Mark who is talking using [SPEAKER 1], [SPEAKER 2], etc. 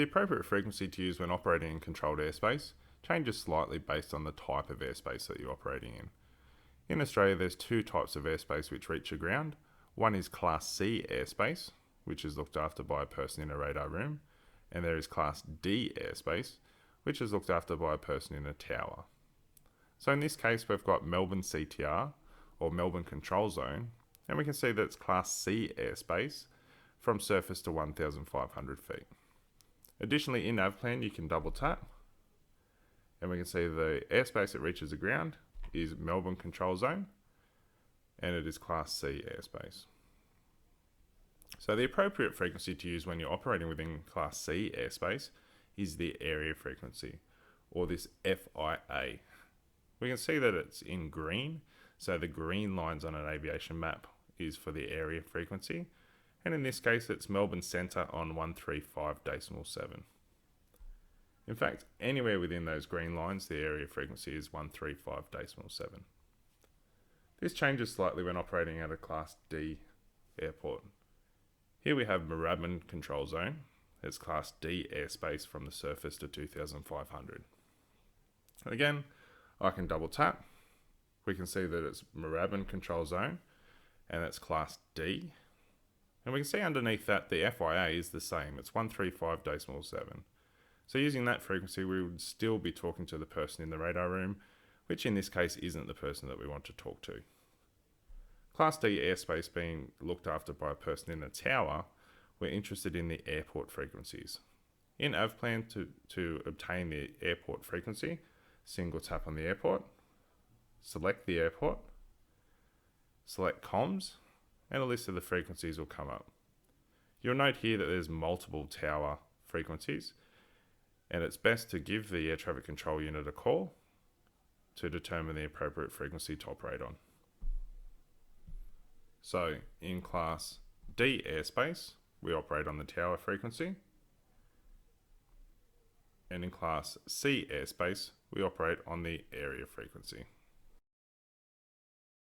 [SPEAKER 1] The appropriate frequency to use when operating in controlled airspace changes slightly based on the type of airspace that you're operating in. In Australia, there's two types of airspace which reach the ground. One is Class C airspace, which is looked after by a person in a radar room, and there is Class D airspace, which is looked after by a person in a tower. So in this case, we've got Melbourne CTR, or Melbourne Control Zone, and we can see that it's Class C airspace from surface to 1,500 feet. Additionally, in AvPlan, you can double tap, and we can see the airspace that reaches the ground is Melbourne Control Zone, and it is Class C airspace. So the appropriate frequency to use when you're operating within Class C airspace is the area frequency, or this FIA. We can see that it's in green, so the green lines on an aviation map is for the area frequency, and in this case it's Melbourne Centre on 135.7. In fact, anywhere within those green lines, the area frequency is 135.7. This changes slightly when operating at a Class D airport. Here we have Moorabbin Control Zone. It's Class D airspace from the surface to 2,500. Again, I can double tap. We can see that it's Moorabbin Control Zone, and it's Class D. And we can see underneath that the FIA is the same. It's 135.7. So using that frequency, we would still be talking to the person in the radar room, which in this case isn't the person that we want to talk to. Class D airspace being looked after by a person in a tower, we're interested in the airport frequencies. In AvPlan, to obtain the airport frequency, single tap on the airport, select the airport, select comms, and a list of the frequencies will come up. You'll note here that there's multiple tower frequencies, and it's best to give the air traffic control unit a call to determine the appropriate frequency to operate on. So in Class D airspace, we operate on the tower frequency, and in Class C airspace, we operate on the area frequency.